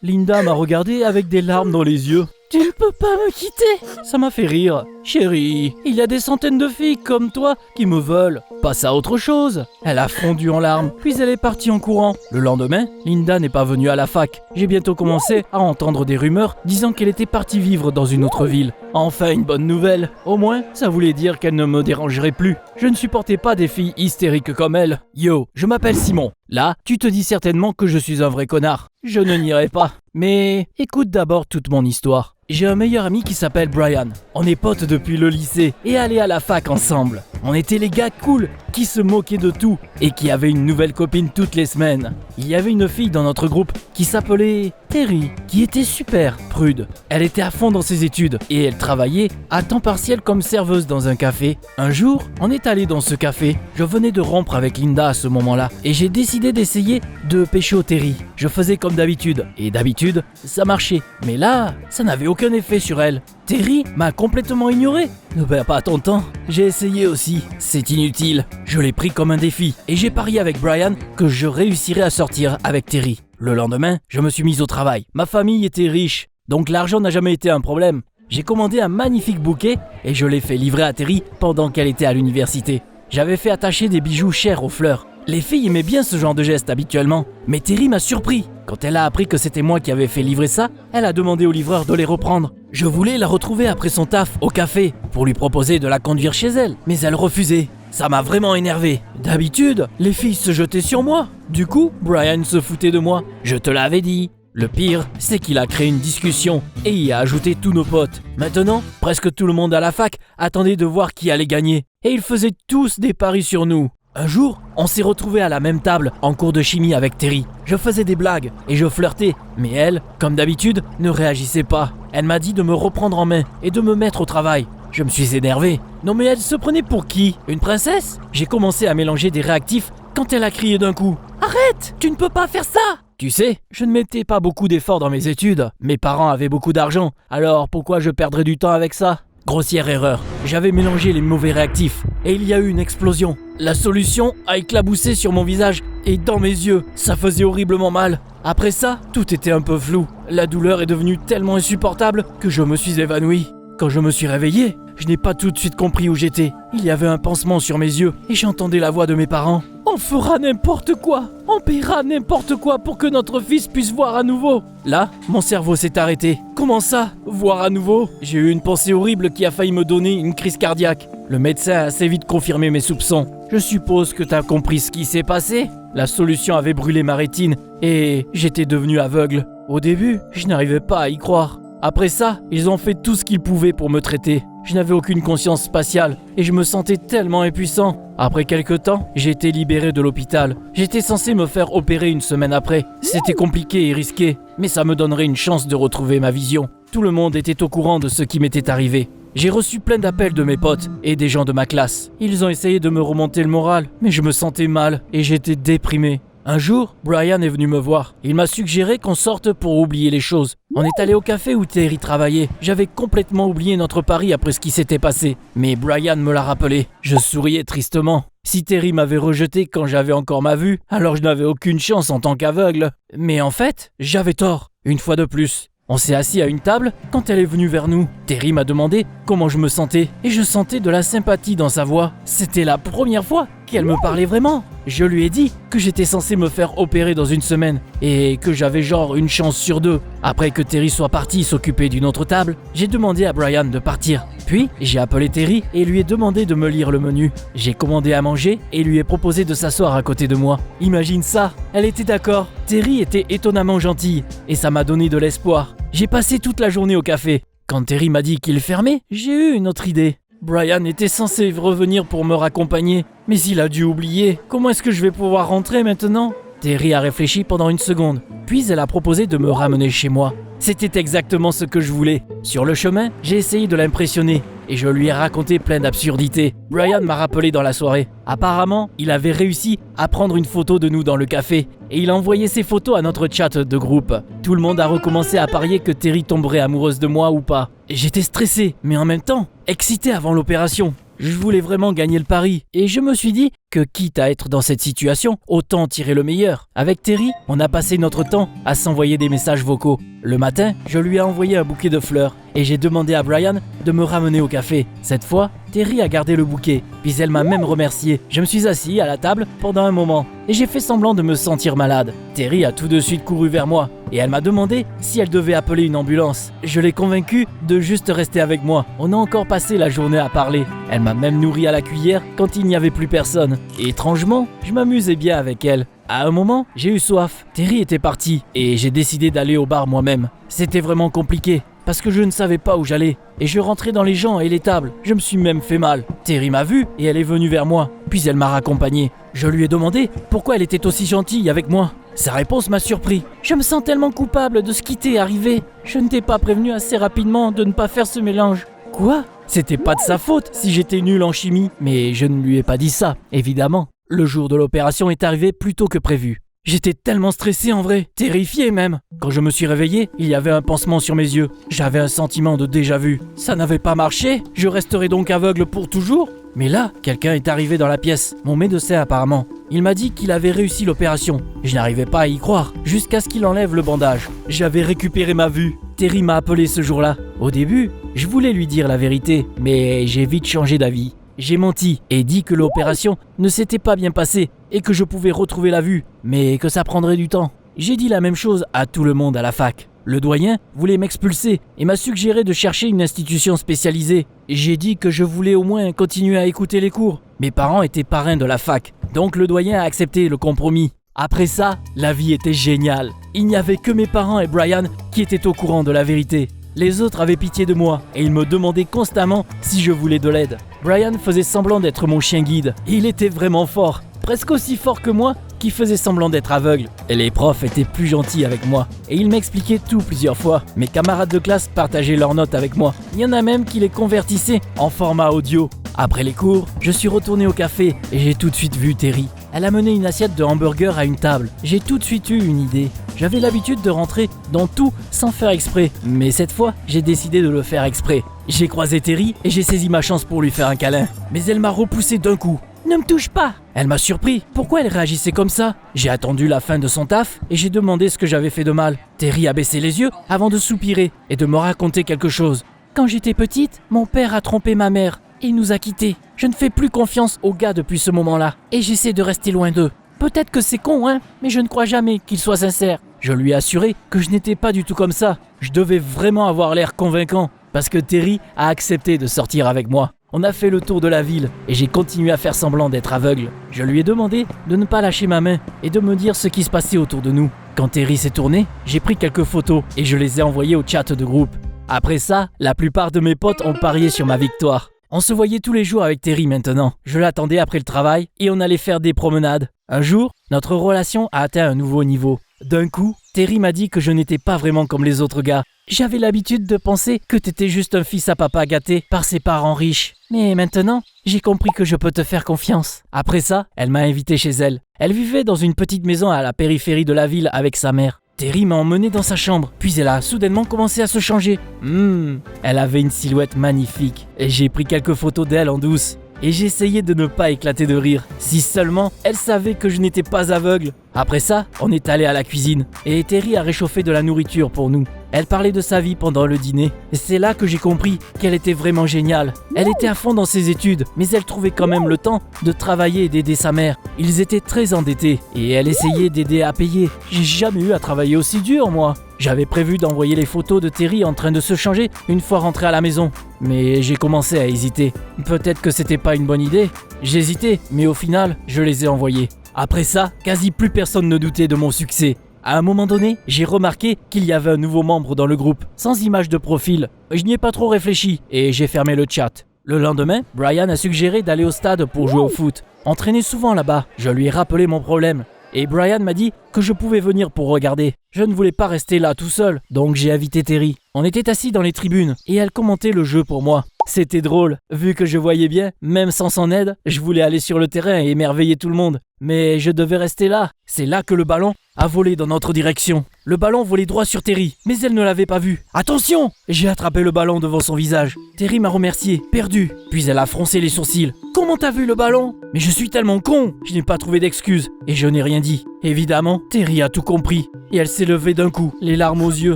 Linda m'a regardé avec des larmes dans les yeux. Tu ne peux pas me quitter. Ça m'a fait rire. Chérie, il y a des centaines de filles comme toi qui me veulent. Passe à autre chose. Elle a fondu en larmes, puis elle est partie en courant. Le lendemain, Linda n'est pas venue à la fac. J'ai bientôt commencé à entendre des rumeurs disant qu'elle était partie vivre dans une autre ville. Enfin une bonne nouvelle. Au moins, ça voulait dire qu'elle ne me dérangerait plus. Je ne supportais pas des filles hystériques comme elle. Yo, je m'appelle Simon. Là, tu te dis certainement que je suis un vrai connard. Je ne nierai pas. Mais écoute d'abord toute mon histoire. J'ai un meilleur ami qui s'appelle Brian. On est potes depuis le lycée et allés à la fac ensemble. On était les gars cool qui se moquaient de tout et qui avaient une nouvelle copine toutes les semaines. Il y avait une fille dans notre groupe qui s'appelait Terry, qui était super prude. Elle était à fond dans ses études et elle travaillait à temps partiel comme serveuse dans un café. Un jour, on est allé dans ce café. Je venais de rompre avec Linda à ce moment-là et j'ai décidé d'essayer de pécho Terry. Je faisais comme d'habitude et d'habitude, ça marchait. Mais là, ça n'avait aucun effet sur elle. Terry m'a complètement ignoré. Ne perds pas ton temps, j'ai essayé aussi. C'est inutile. Je l'ai pris comme un défi et j'ai parié avec Brian que je réussirais à sortir avec Terry. Le lendemain, je me suis mis au travail. Ma famille était riche, donc l'argent n'a jamais été un problème. J'ai commandé un magnifique bouquet et je l'ai fait livrer à Terry pendant qu'elle était à l'université. J'avais fait attacher des bijoux chers aux fleurs. Les filles aimaient bien ce genre de geste habituellement, mais Terry m'a surpris. Quand elle a appris que c'était moi qui avais fait livrer ça, elle a demandé au livreur de les reprendre. Je voulais la retrouver après son taf au café pour lui proposer de la conduire chez elle, mais elle refusait. Ça m'a vraiment énervé. D'habitude, les filles se jetaient sur moi. Du coup, Brian se foutait de moi. Je te l'avais dit. Le pire, c'est qu'il a créé une discussion et y a ajouté tous nos potes. Maintenant, presque tout le monde à la fac attendait de voir qui allait gagner. Et ils faisaient tous des paris sur nous. Un jour, on s'est retrouvés à la même table en cours de chimie avec Terry. Je faisais des blagues et je flirtais, mais elle, comme d'habitude, ne réagissait pas. Elle m'a dit de me reprendre en main et de me mettre au travail. Je me suis énervé. Non mais elle se prenait pour qui? Une princesse? J'ai commencé à mélanger des réactifs quand elle a crié d'un coup. Arrête! Tu ne peux pas faire ça! Tu sais, je ne mettais pas beaucoup d'efforts dans mes études. Mes parents avaient beaucoup d'argent, alors pourquoi je perdrais du temps avec ça? Grossière erreur. J'avais mélangé les mauvais réactifs et il y a eu une explosion. La solution a éclaboussé sur mon visage et dans mes yeux. Ça faisait horriblement mal. Après ça, tout était un peu flou. La douleur est devenue tellement insupportable que je me suis évanoui. Quand je me suis réveillé, je n'ai pas tout de suite compris où j'étais. Il y avait un pansement sur mes yeux et j'entendais la voix de mes parents. On fera n'importe quoi, on paiera n'importe quoi pour que notre fils puisse voir à nouveau. Là, mon cerveau s'est arrêté. Comment ça, voir à nouveau? J'ai eu une pensée horrible qui a failli me donner une crise cardiaque. Le médecin a assez vite confirmé mes soupçons. Je suppose que t'as compris ce qui s'est passé? La solution avait brûlé ma rétine et j'étais devenu aveugle. Au début, je n'arrivais pas à y croire. Après ça, ils ont fait tout ce qu'ils pouvaient pour me traiter. Je n'avais aucune conscience spatiale et je me sentais tellement impuissant. Après quelques temps, j'ai été libéré de l'hôpital. J'étais censé me faire opérer une semaine après. C'était compliqué et risqué, mais ça me donnerait une chance de retrouver ma vision. Tout le monde était au courant de ce qui m'était arrivé. J'ai reçu plein d'appels de mes potes et des gens de ma classe. Ils ont essayé de me remonter le moral, mais je me sentais mal et j'étais déprimé. Un jour, Brian est venu me voir. Il m'a suggéré qu'on sorte pour oublier les choses. On est allé au café où Terry travaillait. J'avais complètement oublié notre pari après ce qui s'était passé. Mais Brian me l'a rappelé. Je souriais tristement. Si Terry m'avait rejeté quand j'avais encore ma vue, alors je n'avais aucune chance en tant qu'aveugle. Mais en fait, j'avais tort. Une fois de plus. On s'est assis à une table quand elle est venue vers nous. Terry m'a demandé comment je me sentais et je sentais de la sympathie dans sa voix. C'était la première fois qu'elle me parlait vraiment. Je lui ai dit que j'étais censé me faire opérer dans une semaine et que j'avais genre une chance sur 2. Après que Terry soit parti s'occuper d'une autre table, j'ai demandé à Brian de partir. Puis, j'ai appelé Terry et lui ai demandé de me lire le menu. J'ai commandé à manger et lui ai proposé de s'asseoir à côté de moi. Imagine ça, elle était d'accord. Terry était étonnamment gentille et ça m'a donné de l'espoir. J'ai passé toute la journée au café. Quand Terry m'a dit qu'il fermait, j'ai eu une autre idée. Brian était censé revenir pour me raccompagner, mais il a dû oublier. Comment est-ce que je vais pouvoir rentrer maintenant? Terry a réfléchi pendant une seconde, puis elle a proposé de me ramener chez moi. C'était exactement ce que je voulais. Sur le chemin, j'ai essayé de l'impressionner et je lui ai raconté plein d'absurdités. Brian m'a rappelé dans la soirée. Apparemment, il avait réussi à prendre une photo de nous dans le café et il a envoyé ces photos à notre chat de groupe. Tout le monde a recommencé à parier que Terry tomberait amoureuse de moi ou pas. Et j'étais stressé, mais en même temps, excité avant l'opération. Je voulais vraiment gagner le pari et je me suis dit que quitte à être dans cette situation, autant tirer le meilleur. Avec Terry, on a passé notre temps à s'envoyer des messages vocaux. Le matin, je lui ai envoyé un bouquet de fleurs et j'ai demandé à Brian de me ramener au café. Cette fois, Terry a gardé le bouquet, puis elle m'a même remercié. Je me suis assis à la table pendant un moment et j'ai fait semblant de me sentir malade. Terry a tout de suite couru vers moi et elle m'a demandé si elle devait appeler une ambulance. Je l'ai convaincue de juste rester avec moi. On a encore passé la journée à parler. Elle m'a même nourri à la cuillère quand il n'y avait plus personne. Et étrangement, je m'amusais bien avec elle. À un moment, j'ai eu soif. Terry était parti et j'ai décidé d'aller au bar moi-même. C'était vraiment compliqué parce que je ne savais pas où j'allais et je rentrais dans les gens et les tables. Je me suis même fait mal. Terry m'a vu et elle est venue vers moi. Puis elle m'a raccompagné. Je lui ai demandé pourquoi elle était aussi gentille avec moi. Sa réponse m'a surpris. Je me sens tellement coupable de ce qui t'est arrivé. Je ne t'ai pas prévenu assez rapidement de ne pas faire ce mélange. Quoi ? C'était pas de sa faute si j'étais nul en chimie. Mais je ne lui ai pas dit ça, évidemment. Le jour de l'opération est arrivé plus tôt que prévu. J'étais tellement stressé en vrai, terrifié même. Quand je me suis réveillé, il y avait un pansement sur mes yeux. J'avais un sentiment de déjà-vu. Ça n'avait pas marché, je resterai donc aveugle pour toujours ? Mais là, quelqu'un est arrivé dans la pièce, mon médecin apparemment. Il m'a dit qu'il avait réussi l'opération. Je n'arrivais pas à y croire, jusqu'à ce qu'il enlève le bandage. J'avais récupéré ma vue. Terry m'a appelé ce jour-là. Au début, je voulais lui dire la vérité, mais j'ai vite changé d'avis. J'ai menti et dit que l'opération ne s'était pas bien passée et que je pouvais retrouver la vue, mais que ça prendrait du temps. J'ai dit la même chose à tout le monde à la fac. Le doyen voulait m'expulser et m'a suggéré de chercher une institution spécialisée. J'ai dit que je voulais au moins continuer à écouter les cours. Mes parents étaient parrains de la fac, donc le doyen a accepté le compromis. Après ça, la vie était géniale. Il n'y avait que mes parents et Brian qui étaient au courant de la vérité. Les autres avaient pitié de moi et ils me demandaient constamment si je voulais de l'aide. Brian faisait semblant d'être mon chien guide. Il était vraiment fort, presque aussi fort que moi qui faisait semblant d'être aveugle. Et les profs étaient plus gentils avec moi et ils m'expliquaient tout plusieurs fois. Mes camarades de classe partageaient leurs notes avec moi. Il y en a même qui les convertissaient en format audio. Après les cours, je suis retourné au café et j'ai tout de suite vu Terry. Elle a mené une assiette de hamburger à une table. J'ai tout de suite eu une idée. J'avais l'habitude de rentrer dans tout sans faire exprès. Mais cette fois, j'ai décidé de le faire exprès. J'ai croisé Terry et j'ai saisi ma chance pour lui faire un câlin. Mais elle m'a repoussé d'un coup. « Ne me touche pas !» Elle m'a surpris. Pourquoi elle réagissait comme ça ? J'ai attendu la fin de son taf et j'ai demandé ce que j'avais fait de mal. Terry a baissé les yeux avant de soupirer et de me raconter quelque chose. « Quand j'étais petite, mon père a trompé ma mère. Il nous a quittés. Je ne fais plus confiance aux gars depuis ce moment-là et j'essaie de rester loin d'eux. Peut-être que c'est con, hein, mais je ne crois jamais qu'ils soient sincères. » Je lui ai assuré que je n'étais pas du tout comme ça. Je devais vraiment avoir l'air convaincant parce que Terry a accepté de sortir avec moi. On a fait le tour de la ville et j'ai continué à faire semblant d'être aveugle. Je lui ai demandé de ne pas lâcher ma main et de me dire ce qui se passait autour de nous. Quand Terry s'est tourné, j'ai pris quelques photos et je les ai envoyées au chat de groupe. Après ça, la plupart de mes potes ont parié sur ma victoire. On se voyait tous les jours avec Terry maintenant. Je l'attendais après le travail et on allait faire des promenades. Un jour, notre relation a atteint un nouveau niveau. D'un coup, Terry m'a dit que je n'étais pas vraiment comme les autres gars. J'avais l'habitude de penser que t'étais juste un fils à papa gâté par ses parents riches. Mais maintenant, j'ai compris que je peux te faire confiance. Après ça, elle m'a invité chez elle. Elle vivait dans une petite maison à la périphérie de la ville avec sa mère. Terry m'a emmené dans sa chambre, puis elle a soudainement commencé à se changer. Elle avait une silhouette magnifique et j'ai pris quelques photos d'elle en douce. Et j'ai essayé de ne pas éclater de rire. Si seulement elle savait que je n'étais pas aveugle. Après ça, on est allé à la cuisine et Terry a réchauffé de la nourriture pour nous. Elle parlait de sa vie pendant le dîner. Et c'est là que j'ai compris qu'elle était vraiment géniale. Elle était à fond dans ses études, mais elle trouvait quand même le temps de travailler et d'aider sa mère. Ils étaient très endettés et elle essayait d'aider à payer. J'ai jamais eu à travailler aussi dur, moi. J'avais prévu d'envoyer les photos de Terry en train de se changer une fois rentré à la maison. Mais j'ai commencé à hésiter. Peut-être que c'était pas une bonne idée. J'hésitais, mais au final, je les ai envoyés. Après ça, quasi plus personne ne doutait de mon succès. À un moment donné, j'ai remarqué qu'il y avait un nouveau membre dans le groupe, sans image de profil. Je n'y ai pas trop réfléchi et j'ai fermé le chat. Le lendemain, Brian a suggéré d'aller au stade pour jouer au foot. On traînait souvent là-bas. Je lui ai rappelé mon problème. Et Brian m'a dit que je pouvais venir pour regarder. Je ne voulais pas rester là tout seul, donc j'ai invité Terry. On était assis dans les tribunes et elle commentait le jeu pour moi. C'était drôle, vu que je voyais bien, même sans son aide, je voulais aller sur le terrain et émerveiller tout le monde. Mais je devais rester là. C'est là que le ballon a volé dans notre direction. Le ballon volait droit sur Terry, mais elle ne l'avait pas vu. Attention! J'ai attrapé le ballon devant son visage. Terry m'a remercié, perdu. Puis elle a froncé les sourcils. Comment t'as vu le ballon? Mais je suis tellement con! Je n'ai pas trouvé d'excuse et je n'ai rien dit. Évidemment, Terry a tout compris. Et elle s'est levée d'un coup, les larmes aux yeux.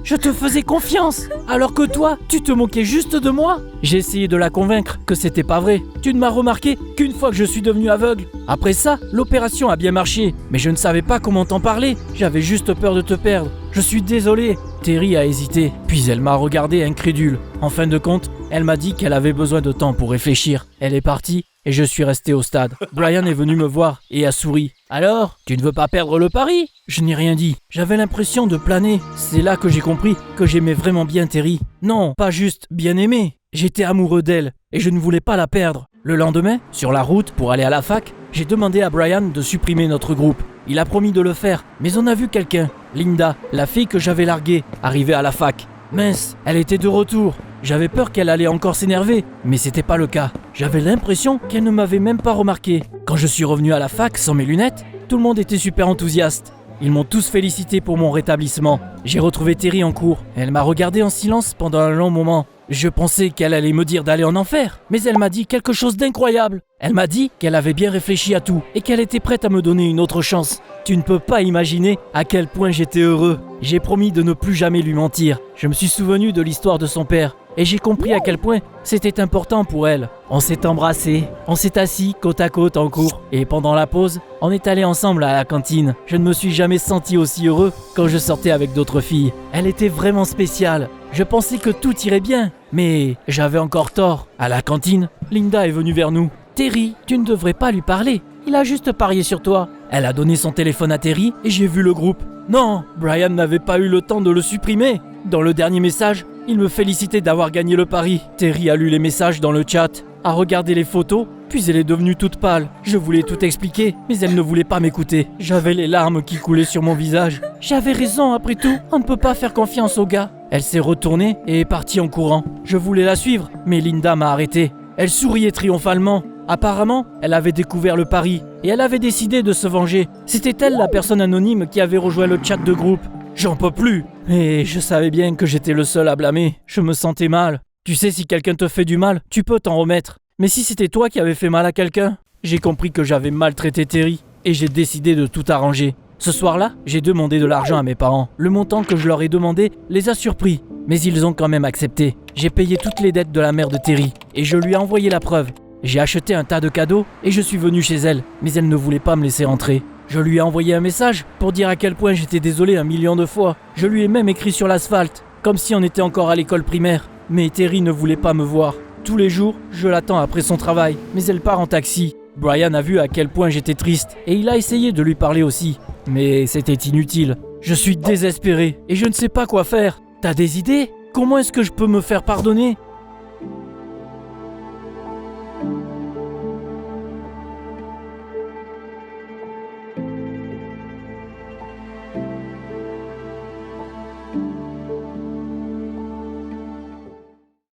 Je te faisais confiance, alors que toi, tu te moquais juste de moi. J'ai essayé de la convaincre que c'était pas vrai. Tu ne m'as remarqué qu'une fois que je suis devenu aveugle. Après ça, l'opération a bien marché, mais je ne savais pas comment t'en parler. J'avais juste peur de te perdre. Je suis désolé. Terry a hésité, puis elle m'a regardé incrédule. En fin de compte, elle m'a dit qu'elle avait besoin de temps pour réfléchir. Elle est partie et je suis resté au stade. Brian est venu me voir et a souri. Alors, tu ne veux pas perdre le pari? Je n'ai rien dit. J'avais l'impression de planer. C'est là que j'ai compris que j'aimais vraiment bien Terry. Non, pas juste bien aimé. J'étais amoureux d'elle et je ne voulais pas la perdre. Le lendemain, sur la route pour aller à la fac, j'ai demandé à Brian de supprimer notre groupe. Il a promis de le faire, mais on a vu quelqu'un, Linda, la fille que j'avais larguée, arriver à la fac. Mince, elle était de retour. J'avais peur qu'elle allait encore s'énerver, mais c'était pas le cas. J'avais l'impression qu'elle ne m'avait même pas remarqué. Quand je suis revenu à la fac sans mes lunettes, tout le monde était super enthousiaste. Ils m'ont tous félicité pour mon rétablissement. J'ai retrouvé Terry en cours. Elle m'a regardé en silence pendant un long moment. Je pensais qu'elle allait me dire d'aller en enfer, mais elle m'a dit quelque chose d'incroyable. Elle m'a dit qu'elle avait bien réfléchi à tout et qu'elle était prête à me donner une autre chance. Tu ne peux pas imaginer à quel point j'étais heureux. J'ai promis de ne plus jamais lui mentir. Je me suis souvenu de l'histoire de son père et j'ai compris à quel point c'était important pour elle. On s'est embrassés, on s'est assis côte à côte en cours et pendant la pause, on est allés ensemble à la cantine. Je ne me suis jamais senti aussi heureux quand je sortais avec d'autres filles. Elle était vraiment spéciale. Je pensais que tout irait bien, mais j'avais encore tort. À la cantine, Linda est venue vers nous. Terry, tu ne devrais pas lui parler. Il a juste parié sur toi. Elle a donné son téléphone à Terry et j'ai vu le groupe. Non, Brian n'avait pas eu le temps de le supprimer. Dans le dernier message, il me félicitait d'avoir gagné le pari. Terry a lu les messages dans le chat, a regardé les photos, puis elle est devenue toute pâle. Je voulais tout expliquer, mais elle ne voulait pas m'écouter. J'avais les larmes qui coulaient sur mon visage. J'avais raison après tout, on ne peut pas faire confiance aux gars. Elle s'est retournée et est partie en courant. Je voulais la suivre, mais Linda m'a arrêté. Elle souriait triomphalement. Apparemment, elle avait découvert le pari et elle avait décidé de se venger. C'était elle la personne anonyme qui avait rejoint le chat de groupe. J'en peux plus. Et je savais bien que j'étais le seul à blâmer. Je me sentais mal. Tu sais, si quelqu'un te fait du mal, tu peux t'en remettre. Mais si c'était toi qui avais fait mal à quelqu'un, j'ai compris que j'avais maltraité Terry et j'ai décidé de tout arranger. Ce soir-là, j'ai demandé de l'argent à mes parents. Le montant que je leur ai demandé les a surpris, mais ils ont quand même accepté. J'ai payé toutes les dettes de la mère de Terry et je lui ai envoyé la preuve. J'ai acheté un tas de cadeaux et je suis venu chez elle, mais elle ne voulait pas me laisser entrer. Je lui ai envoyé un message pour dire à quel point j'étais désolé 1 million de fois. Je lui ai même écrit sur l'asphalte, comme si on était encore à l'école primaire. Mais Terry ne voulait pas me voir. Tous les jours, je l'attends après son travail, mais elle part en taxi. Brian a vu à quel point j'étais triste et il a essayé de lui parler aussi. Mais c'était inutile. Je suis désespéré et je ne sais pas quoi faire. T'as des idées? Comment est-ce que je peux me faire pardonner?